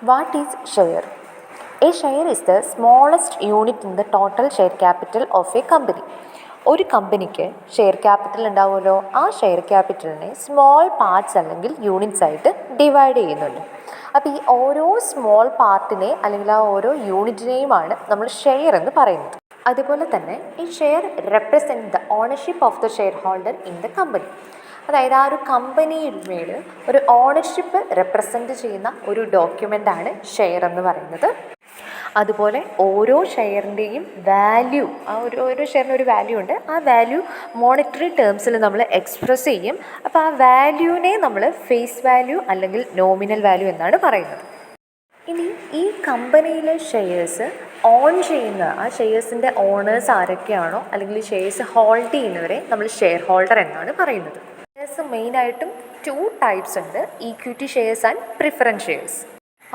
What is share? A share is the smallest unit in the total share capital of a company. ഒരു കമ്പനിക്ക് share capital ഉണ്ടാവുമല്ലോ, ആ share ക്യാപിറ്റലിനെ small parts അല്ലെങ്കിൽ units ആയിട്ട് divide ചെയ്യുന്നുണ്ട്. അപ്പോൾ ഈ ഓരോ സ്മോൾ പാർട്ടിനെ അല്ലെങ്കിൽ ആ ഓരോ യൂണിറ്റിനെയുമാണ് നമ്മൾ ഷെയർ എന്ന് പറയുന്നത്. അതുപോലെ തന്നെ ഈ share represent the ownership of the share holder in the company. അതായത് ആ ഒരു കമ്പനിയിൽ ഒരു ഓണർഷിപ്പ് റെപ്രസെൻറ്റ് ചെയ്യുന്ന ഒരു ഡോക്യുമെൻ്റാണ് ഷെയർ എന്ന് പറയുന്നത്. അതുപോലെ ഓരോ ഷെയറിൻ്റെയും വാല്യൂ, ആ ഓരോ ഷെയറിന് ഒരു വാല്യൂ ഉണ്ട്. ആ വാല്യൂ മോണിറ്ററി ടേംസിൽ നമ്മൾ എക്സ്പ്രസ് ചെയ്യും. അപ്പോൾ ആ വാല്യൂവിനെ നമ്മൾ ഫേസ് വാല്യൂ അല്ലെങ്കിൽ നോമിനൽ വാല്യൂ എന്നാണ് പറയുന്നത്. ഇനി ഈ കമ്പനിയിലെ ഷെയർസ് ഓൺ ചെയ്യുന്ന ആ ഷെയർസിൻ്റെ ഓണേഴ്സ് ആരൊക്കെയാണോ അല്ലെങ്കിൽ ഷെയർസ് ഹോൾഡ് ചെയ്യുന്നവരെ നമ്മൾ ഷെയർ ഹോൾഡർ എന്നാണ് പറയുന്നത്. ഷെയർസ് മെയിനായിട്ടും 2 ടൈപ്സ് ഉണ്ട്: equity shares and preference shares.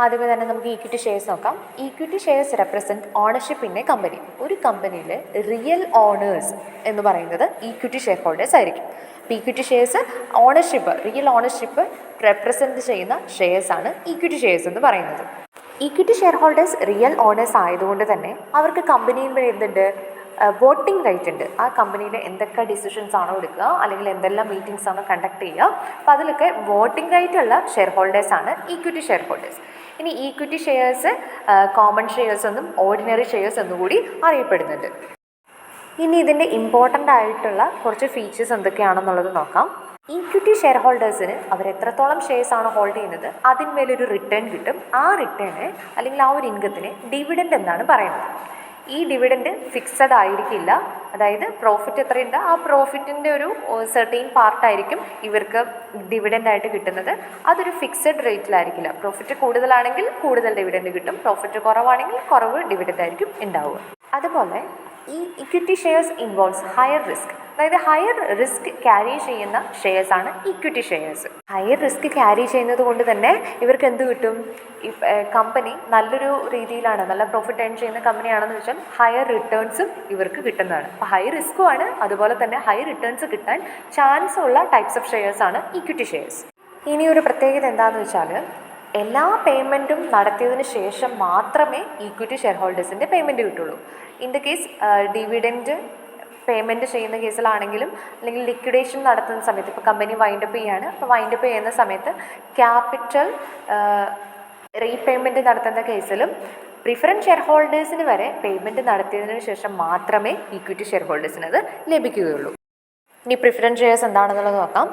ആദ്യമേ തന്നെ നമുക്ക് ഈക്വിറ്റി ഷെയർസ് നോക്കാം. Equity shares represent ownership in A company. ഒരു കമ്പനിയിലെ റിയൽ ഓണേഴ്സ് എന്ന് പറയുന്നത് ഈക്വിറ്റി ഷെയർ ഹോൾഡേഴ്സ് ആയിരിക്കും. അപ്പോൾ equity shares ownership, real ownership represent ചെയ്യുന്ന ഷെയർസാണ് ഈക്വിറ്റി ഷെയർസ് എന്ന് പറയുന്നത്. Equity share holders real owners ആയതുകൊണ്ട് തന്നെ അവർക്ക് കമ്പനിയിൽ എന്തുണ്ട്, വോട്ടിംഗ് റൈറ്റ് ഉണ്ട്. ആ കമ്പനിയിൽ എന്തൊക്കെ ഡിസിഷൻസ് ആണോ എടുക്കുക അല്ലെങ്കിൽ എന്തെല്ലാം മീറ്റിംഗ്സ് ആണോ കണ്ടക്ട് ചെയ്യുക, അപ്പോൾ അതിലൊക്കെ വോട്ടിംഗ് റൈറ്റ് ഉള്ള ഷെയർ ഹോൾഡേഴ്സാണ് ഈക്വിറ്റി ഷെയർ ഹോൾഡേഴ്സ്. ഇനി ഈക്വിറ്റി ഷെയർസ് കോമൺ ഷെയർസ് എന്നും ഓർഡിനറി ഷെയർസ് എന്നും കൂടി അറിയപ്പെടുന്നുണ്ട്. ഇനി ഇതിൻ്റെ ഇമ്പോർട്ടൻ്റ് ആയിട്ടുള്ള കുറച്ച് ഫീച്ചേഴ്സ് എന്തൊക്കെയാണെന്നുള്ളത് നോക്കാം. ഈക്വിറ്റി ഷെയർ ഹോൾഡേഴ്സിന് അവർ എത്രത്തോളം ഷെയർസ് ആണ് ഹോൾഡ് ചെയ്യുന്നത് അതിന്മേലൊരു റിട്ടേൺ കിട്ടും. ആ റിട്ടേണ് അല്ലെങ്കിൽ ആ ഒരു ഇൻകത്തിന് ഡിവിഡൻഡ് എന്നാണ് പറയുന്നത്. ഈ ഡിവിഡൻഡ് ഫിക്സഡ് ആയിരിക്കില്ല. അതായത് പ്രോഫിറ്റ് എത്രയുണ്ട് ആ പ്രോഫിറ്റിൻ്റെ ഒരു സെർട്ടെയിൻ പാർട്ടായിരിക്കും ഇവർക്ക് ഡിവിഡൻഡായിട്ട് കിട്ടുന്നത്. അതൊരു ഫിക്സഡ് റേറ്റിലായിരിക്കില്ല. പ്രോഫിറ്റ് കൂടുതലാണെങ്കിൽ കൂടുതൽ ഡിവിഡൻഡ് കിട്ടും, പ്രോഫിറ്റ് കുറവാണെങ്കിൽ കുറവ് ഡിവിഡൻഡ് ആയിരിക്കും ഉണ്ടാവുക. അതുപോലെ ഈ equity shares involves higher risk. അതായത് ഹയർ റിസ്ക് ക്യാരി ചെയ്യുന്ന ഷെയർസാണ് equity shares. Higher risk carry ചെയ്യുന്നത് കൊണ്ട് തന്നെ ഇവർക്ക് എന്ത് കിട്ടും, ഈ കമ്പനി നല്ലൊരു രീതിയിലാണ്, നല്ല പ്രോഫിറ്റ് ഏൺ ചെയ്യുന്ന കമ്പനിയാണെന്ന് വെച്ചാൽ ഹയർ റിട്ടേൺസും ഇവർക്ക് കിട്ടുന്നതാണ്. അപ്പോൾ ഹൈ റിസ്ക്കുമാണ്, അതുപോലെ തന്നെ ഹൈ റിട്ടേൺസ് കിട്ടാൻ ചാൻസ് ഉള്ള ടൈപ്സ് ഓഫ് ഷെയർസാണ് ഈക്വിറ്റി ഷെയർസ്. ഇനി ഒരു പ്രത്യേകത എന്താണെന്ന് വെച്ചാൽ എല്ലാ പേയ്മെൻറ്റും നടത്തിയതിന് ശേഷം മാത്രമേ ഈക്വിറ്റി ഷെയർ ഹോൾഡേഴ്സിൻ്റെ പേയ്മെൻറ്റ് കിട്ടുള്ളൂ. In the case dividend payment ചെയ്യുന്ന കേസിലാണെങ്കിലും അല്ലെങ്കിൽ ലിക്വിഡേഷൻ നടത്തുന്ന സമയത്ത്, ഇപ്പോൾ കമ്പനി വൈൻഡപ്പ് ചെയ്യുകയാണ്, അപ്പോൾ വൈൻഡപ്പ് ചെയ്യുന്ന സമയത്ത് ക്യാപിറ്റൽ റീപേയ്മെൻറ്റ് നടത്തുന്ന കേസിലും പ്രിഫറൻസ് ഷെയർ ഹോൾഡേഴ്സിന് വരെ പേയ്മെൻറ്റ് നടത്തിയതിനു ശേഷം മാത്രമേ ഈക്വിറ്റി ഷെയർ ഹോൾഡേഴ്സിന് അത് ലഭിക്കുകയുള്ളൂ. ഇനി പ്രിഫറൻസ് ഷെയർസ് എന്താണെന്നുള്ളത് നോക്കാം.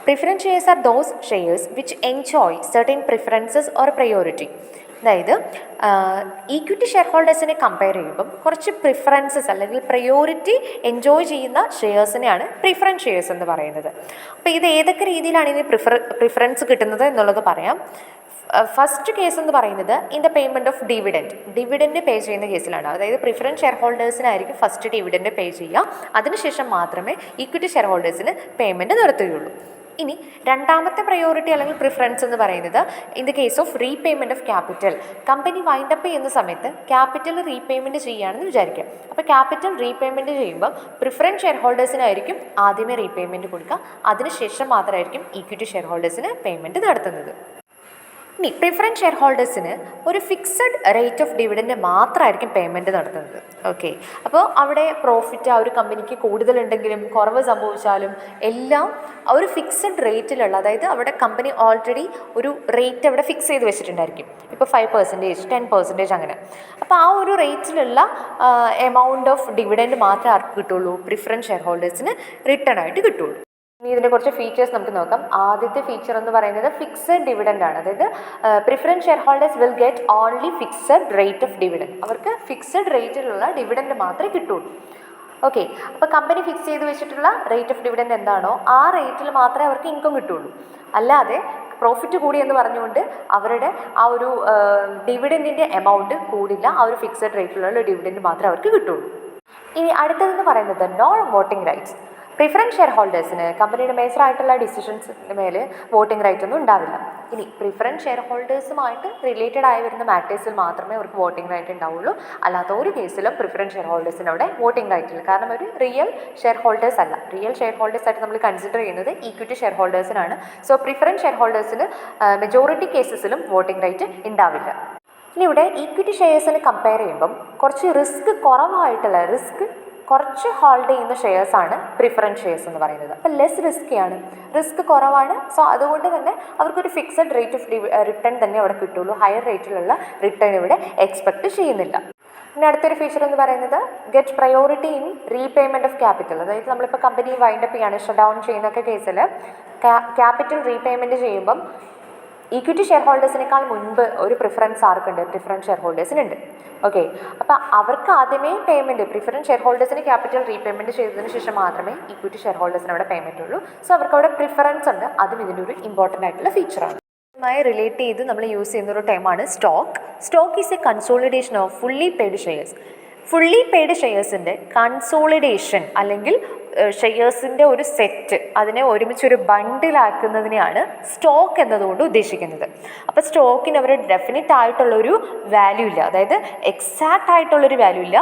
Preference shares are those shares which enjoy certain preferences or priority. അതായത് ഈക്വിറ്റി ഷെയർ ഹോൾഡേഴ്സിനെ കമ്പയർ ചെയ്യുമ്പം കുറച്ച് പ്രിഫറൻസസ് അല്ലെങ്കിൽ പ്രയോറിറ്റി എൻജോയ് ചെയ്യുന്ന ഷെയർസിനെയാണ് പ്രിഫറൻസ് ഷെയർസ് എന്ന് പറയുന്നത്. അപ്പോൾ ഇത് ഏതൊക്കെ രീതിയിലാണ് ഇനി പ്രിഫറൻസ് കിട്ടുന്നത് എന്നുള്ളത് പറയാം. ഫസ്റ്റ് കേസ് എന്ന് പറയുന്നത് in the payment of dividend pay ചെയ്യുന്ന കേസിലാണ്. അതായത് പ്രിഫറൻസ് ഷെയർ ഹോൾഡേഴ്സിനായിരിക്കും ഫസ്റ്റ് ഡിവിഡൻറ്റ് പേ ചെയ്യുക. അതിനുശേഷം മാത്രമേ ഈക്വിറ്റി ഷെയർ ഹോൾഡേഴ്സിന് പേയ്മെൻറ്റ് നടത്തുകയുള്ളൂ. ഇനി രണ്ടാമത്തെ പ്രയോറിറ്റി അല്ലെങ്കിൽ പ്രിഫറൻസ് എന്ന് പറയുന്നത് in the case of repayment of capital. Company wind up ചെയ്യുന്ന സമയത്ത് ക്യാപിറ്റൽ റീപേയ്മെൻറ്റ് ചെയ്യുകയാണെന്ന് വിചാരിക്കുക. അപ്പോൾ ക്യാപിറ്റൽ റീപേയ്മെൻറ്റ് ചെയ്യുമ്പോൾ പ്രിഫറൻസ് ഷെയർ ഹോൾഡേഴ്സിനായിരിക്കും ആദ്യമേ റീപേയ്മെൻറ്റ് കൊടുക്കുക. അതിനുശേഷം മാത്രമായിരിക്കും ഈക്വിറ്റി ഷെയർ ഹോൾഡേഴ്സിന് പേയ്മെൻറ്റ് നടത്തുന്നത്. ഇനി പ്രിഫറൻസ് ഷെയർ ഹോൾഡേഴ്സിന് ഒരു ഫിക്സഡ് റേറ്റ് ഓഫ് ഡിവിഡൻറ്റ് മാത്രമായിരിക്കും പേയ്മെൻറ്റ് നടത്തുന്നത്. ഓക്കെ, അപ്പോൾ അവിടെ പ്രോഫിറ്റ് ആ ഒരു കമ്പനിക്ക് കൂടുതലുണ്ടെങ്കിലും കുറവ് സംഭവിച്ചാലും എല്ലാം ഒരു ഫിക്സഡ് റേറ്റിലുള്ള, അതായത് അവിടെ കമ്പനി ഓൾറെഡി ഒരു റേറ്റ് അവിടെ ഫിക്സ് ചെയ്ത് വെച്ചിട്ടുണ്ടായിരിക്കും. ഇപ്പോൾ 5%, 10% അങ്ങനെ. അപ്പോൾ ആ ഒരു റേറ്റിലുള്ള എമൗണ്ട് ഓഫ് ഡിവിഡൻറ്റ് മാത്രമേ ആർക്ക് കിട്ടുള്ളൂ, പ്രിഫറൻസ് ഷെയർ ഹോൾഡേഴ്സിന് റിട്ടേൺ ആയിട്ട് കിട്ടുള്ളൂ. ഇനി ഇതിൻ്റെ കുറച്ച് ഫീച്ചേഴ്സ് നമുക്ക് നോക്കാം. ആദ്യത്തെ ഫീച്ചർ എന്ന് പറയുന്നത് ഫിക്സഡ് ഡിവിഡൻഡ് ആണ്. അതായത് preference share holders will get only fixed rate of dividend. അവർക്ക് ഫിക്സഡ് റേറ്റിലുള്ള ഡിവിഡൻഡ് മാത്രമേ കിട്ടുള്ളൂ. ഓക്കെ, അപ്പോൾ കമ്പനി ഫിക്സ് ചെയ്ത് വെച്ചിട്ടുള്ള റേറ്റ് ഓഫ് ഡിവിഡൻഡ് എന്താണോ ആ റേറ്റിൽ മാത്രമേ അവർക്ക് ഇൻകം കിട്ടുള്ളൂ. അല്ലാതെ പ്രോഫിറ്റ് കൂടി എന്ന് പറഞ്ഞുകൊണ്ട് അവരുടെ ആ ഒരു ഡിവിഡൻറ്റിൻ്റെ എമൗണ്ട് കൂടില്ല. ആ ഒരു ഫിക്സഡ് റേറ്റിലുള്ള ഡിവിഡൻഡ് മാത്രമേ അവർക്ക് കിട്ടുള്ളൂ. ഇനി അടുത്തതെന്ന് പറയുന്നത് non voting rights. Preference share ഹോൾഡേഴ്സിന് കമ്പനിയുടെ മേജറായിട്ടുള്ള ഡിസിഷൻസിന് മേൽ വോട്ടിംഗ് റൈറ്റ് ഒന്നും ഉണ്ടാവില്ല. ഇനി പ്രിഫറൻസ് ഷെയർ ഹോൾഡേഴ്സുമായിട്ട് റിലേറ്റഡ് ആയി വരുന്ന മാറ്റേഴ്സിൽ മാത്രമേ അവർക്ക് വോട്ടിംഗ് റൈറ്റ് ഉണ്ടാവുള്ളൂ. അല്ലാത്ത ഒരു കേസിലും പ്രിഫറൻസ് ഷെയർ ഹോൾഡേഴ്സിന് അവിടെ വോട്ടിംഗ് റൈറ്റ് ഇല്ല. കാരണം ഒരു റിയൽ ഷെയർ ഹോൾഡേഴ്സ് അല്ല. റിയൽ ഷെയർ ഹോൾഡേഴ്സ് ആയിട്ട് നമ്മൾ കൺസിഡർ ചെയ്യുന്നത് ഈക്വിറ്റി ഷെയർ ഹോൾഡേഴ്സിനാണ്. സോ പ്രിഫറൻസ് ഷെയർ ഹോൾഡേഴ്സിന് മെജോറിറ്റി കേസസിലും വോട്ടിംഗ് റൈറ്റ് ഉണ്ടാവില്ല. ഇനി ഇവിടെ ഈക്വിറ്റി ഷെയർസിന് കമ്പയർ ചെയ്യുമ്പം കുറച്ച് റിസ്ക് കുറച്ച് ഹോൾഡ് ചെയ്യുന്ന ഷെയർസാണ് പ്രിഫറൻസ് ഷെയർസ് എന്ന് പറയുന്നത്. അപ്പോൾ ലെസ് റിസ്ക്കിയാണ്, റിസ്ക് കുറവാണ്. സോ അതുകൊണ്ട് തന്നെ അവർക്കൊരു ഫിക്സഡ് റേറ്റ് ഓഫ് റിട്ടേൺ തന്നെ അവിടെ കിട്ടുള്ളൂ. ഹയർ റേറ്റിലുള്ള റിട്ടേൺ ഇവിടെ എക്സ്പെക്റ്റ് ചെയ്യുന്നില്ല. പിന്നെ അടുത്തൊരു ഫീച്ചർ എന്ന് പറയുന്നത് get priority in repayment of capital. അതായത് നമ്മളിപ്പോൾ കമ്പനി വൈൻഡപ്പ് ചെയ്യാണ്, ഷട്ട് ഡൗൺ ചെയ്യുന്നൊക്കെ കേസിൽ ക്യാപിറ്റൽ റീപേയ്മെൻറ്റ് ചെയ്യുമ്പം ഈക്വിറ്റി ഷെയർ ഹോൾഡേഴ്സിനേക്കാൾ മുൻപ് ഒരു പ്രിഫറൻസ് ആർക്കുണ്ട്? പ്രിഫറൻസ് ഷെയർ ഹോൾഡേഴ്സിനുണ്ട്. ഓക്കെ, അപ്പോൾ അവർക്ക് ആദ്യമേ പേയ്മെൻറ്റ്, പ്രിഫറൻസ് ഷെയർ ഹോൾഡേഴ്സിന് ക്യാപിറ്റൽ റീപേയ്മെൻറ്റ് ചെയ്തതിന് ശേഷം മാത്രമേ ഈക്വിറ്റി ഷെയർ ഹോൾഡേഴ്സിന് അവിടെ പേയ്മെൻറ്റ് ഉള്ളൂ. സോ അവർക്ക് അവിടെ പ്രിഫറൻസ് ഉണ്ട്. അതും ഇതിൻ്റെ ഒരു ഇമ്പോർട്ടൻ്റ് ആയിട്ടുള്ള ഫീച്ചറാണ്. റിലേറ്റ് ചെയ്ത് നമ്മൾ യൂസ് ചെയ്യുന്ന ഒരു ടൈമാണ് stock. Stock is a consolidation of fully paid shares. Fully paid ഷെയർസിൻ്റെ കൺസോളിഡേഷൻ അല്ലെങ്കിൽ ഷെയർസിൻ്റെ ഒരു സെറ്റ്, അതിനെ ഒരുമിച്ചൊരു ബണ്ടിലാക്കുന്നതിനെയാണ് സ്റ്റോക്ക് എന്നതുകൊണ്ട് ഉദ്ദേശിക്കുന്നത്. അപ്പോൾ സ്റ്റോക്കിന് അവർ ഡെഫിനിറ്റ് ആയിട്ടുള്ളൊരു വാല്യൂ ഇല്ല, അതായത് എക്സാക്റ്റ് ആയിട്ടുള്ളൊരു വാല്യൂ ഇല്ല.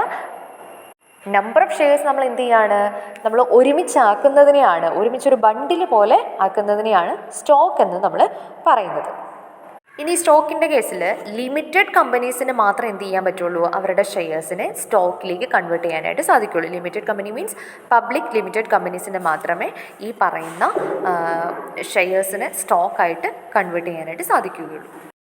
നമ്പർ ഓഫ് ഷെയർസ് നമ്മൾ എന്ത് ചെയ്യാണ്? നമ്മൾ ഒരുമിച്ചാക്കുന്നതിനെയാണ്, ഒരുമിച്ചൊരു ബണ്ടിൽ പോലെ ആക്കുന്നതിനെയാണ് സ്റ്റോക്ക് എന്ന് നമ്മൾ പറയുന്നത്. ഇനി സ്റ്റോക്കിൻ്റെ കേസിൽ ലിമിറ്റഡ് കമ്പനീസിന് മാത്രം എന്ത് ചെയ്യാൻ പറ്റുള്ളൂ? അവരുടെ ഷെയർസിനെ സ്റ്റോക്കിലേക്ക് കൺവേർട്ട് ചെയ്യാനായിട്ട് സാധിക്കുള്ളൂ. Limited company means public limited കമ്പനീസിന് മാത്രമേ ഈ പറയുന്ന ഷെയർസിനെ സ്റ്റോക്കായിട്ട് കൺവേർട്ട് ചെയ്യാനായിട്ട് സാധിക്കുകയുള്ളൂ.